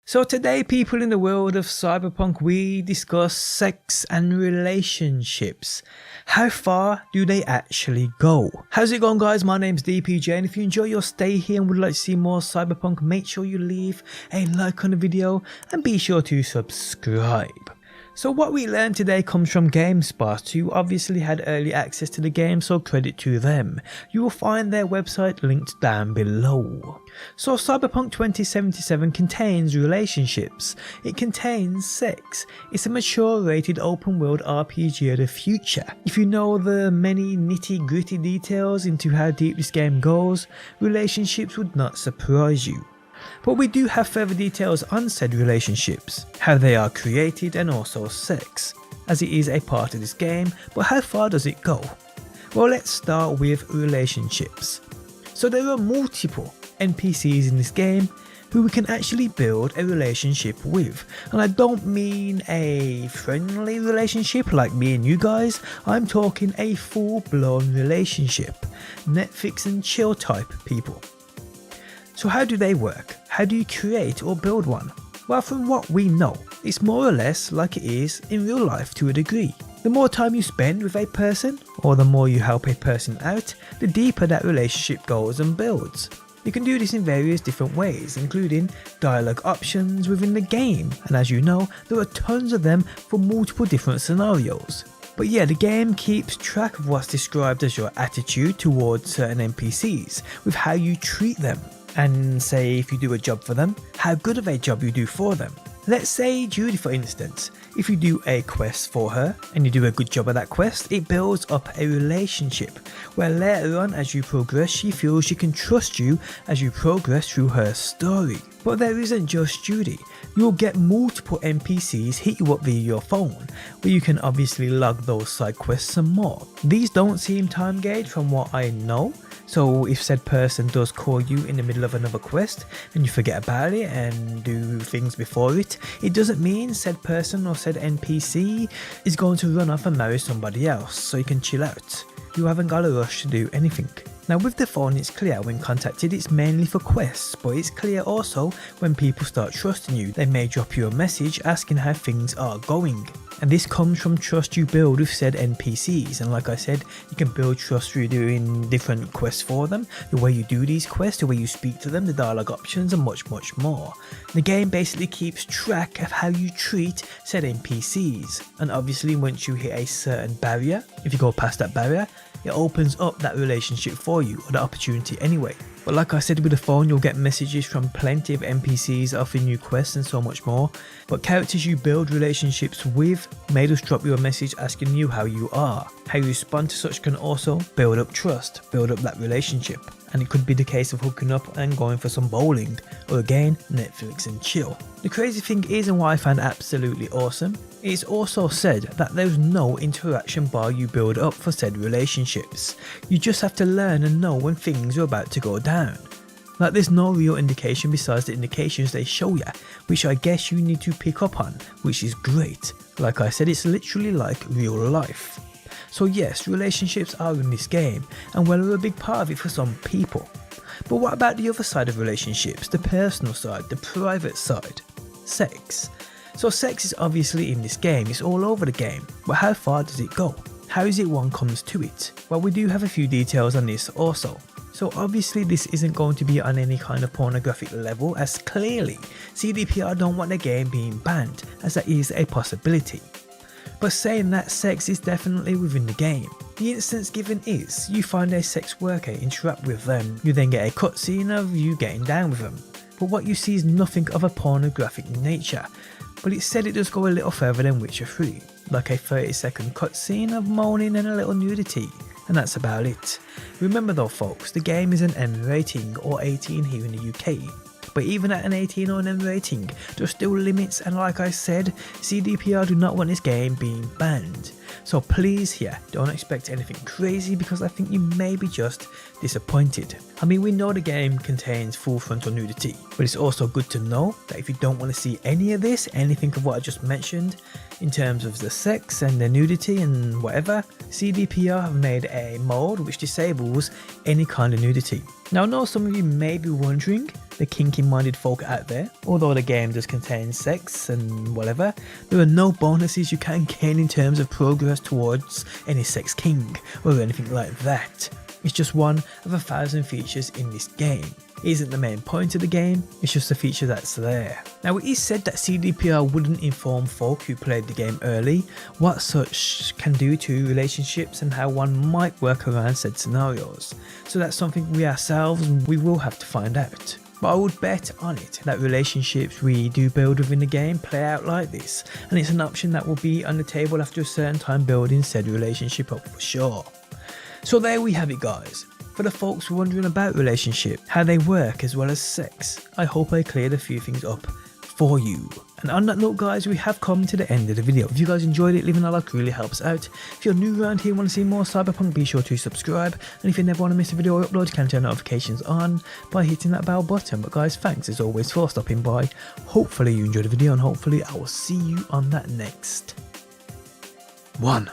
So today, people, in the world of Cyberpunk, we discuss sex and relationships. How far do they actually go? How's it going, guys? My name's DPJ, and if you enjoy your stay here and would like to see more Cyberpunk, make sure you leave a like on the video and be sure to subscribe. So what we learned today comes from GameSpot, who obviously had early access to the game, so credit to them. You will find their website linked down below. So Cyberpunk 2077 contains relationships, it contains sex, it's a mature rated open world RPG of the future. If you know the many nitty gritty details into how deep this game goes, relationships would not surprise you. But we do have further details on said relationships, how they are created and also sex, as it is a part of this game, but how far does it go? Well, let's start with relationships. So there are multiple NPCs in this game who we can actually build a relationship with, and I don't mean a friendly relationship like me and you guys, I'm talking a full-blown relationship, Netflix and chill type people. So how do they work? How do you create or build one? Well, from what we know, it's more or less like it is in real life to a degree. The more time you spend with a person, or the more you help a person out, the deeper that relationship goes and builds. You can do this in various different ways, including dialogue options within the game, and as you know, there are tons of them for multiple different scenarios. But yeah, the game keeps track of what's described as your attitude towards certain NPCs, with how you treat them. And say if you do a job for them, how good of a job you do for them. Let's say Judy, for instance, if you do a quest for her and you do a good job of that quest, it builds up a relationship where later on as you progress she feels she can trust you as you progress through her story. But there isn't just Judy, you'll get multiple NPCs hit you up via your phone, where you can obviously log those side quests and more. These don't seem time gauged from what I know, so if said person does call you in the middle of another quest and you forget about it and do things before it, it doesn't mean said person or said NPC is going to run off and marry somebody else, so you can chill out. You haven't got a rush to do anything. Now with the phone, it's clear when contacted it's mainly for quests, but it's clear also when people start trusting you, they may drop you a message asking how things are going. And this comes from trust you build with said NPCs, and like I said, you can build trust through doing different quests for them, the way you do these quests, the way you speak to them, the dialogue options and much more. The game basically keeps track of how you treat said NPCs, and obviously once you hit a certain barrier, if you go past that barrier, it opens up that relationship for you, or the opportunity anyway. But like I said, with the phone you'll get messages from plenty of NPCs offering you quests and so much more, but characters you build relationships with may just drop you a message asking you how you are. How you respond to such can also build up trust, build up that relationship, and it could be the case of hooking up and going for some bowling, or again, Netflix and chill. The crazy thing is, and what I find absolutely awesome, it's also said that there's no interaction bar you build up for said relationships. You just have to learn and know when things are about to go down. Like there's no real indication besides the indications they show you, which I guess you need to pick up on, which is great. Like I said, it's literally like real life. So yes, relationships are in this game, and well, are a big part of it for some people. But what about the other side of relationships, the personal side, the private side? Sex. So sex is obviously in this game, it's all over the game, but how far does it go? How is it one comes to it? Well, we do have a few details on this also. So obviously this isn't going to be on any kind of pornographic level, as clearly CDPR don't want the game being banned, as that is a possibility. But saying that, sex is definitely within the game. The instance given is, you find a sex worker, interact with them, you then get a cutscene of you getting down with them. But what you see is nothing of a pornographic nature, but it said it does go a little further than Witcher 3, like a 30-second cutscene of moaning and a little nudity, and that's about it. Remember though folks, the game is an M rating or 18 here in the UK, but even at an 18 or an M rating, there's still limits, and like I said, CDPR do not want this game being banned. So please here, don't expect anything crazy, because I think you may be just disappointed. I mean, we know the game contains full frontal nudity, but it's also good to know that if you don't want to see any of this, anything of what I just mentioned, in terms of the sex and the nudity and whatever, CDPR have made a mode which disables any kind of nudity. Now I know some of you may be wondering, the kinky minded folk out there. Although the game does contain sex and whatever, there are no bonuses you can gain in terms of progress towards any sex king or anything like that. It's just one of 1,000 features in this game. It isn't the main point of the game, it's just a feature that's there. Now it is said that CDPR wouldn't inform folk who played the game early what such can do to relationships and how one might work around said scenarios. So that's something we ourselves will have to find out. But I would bet on it that relationships we do build within the game play out like this, and it's an option that will be on the table after a certain time building said relationship up for sure. So there we have it guys. For the folks wondering about relationships, how they work as well as sex, I hope I cleared a few things up for you. And on that note guys, we have come to the end of the video. If you guys enjoyed it, leaving a like really helps out. If you're new around here and want to see more Cyberpunk, be sure to subscribe. And if you never want to miss a video I upload, you can turn notifications on by hitting that bell button. But guys, thanks as always for stopping by. Hopefully you enjoyed the video and hopefully I will see you on that next one.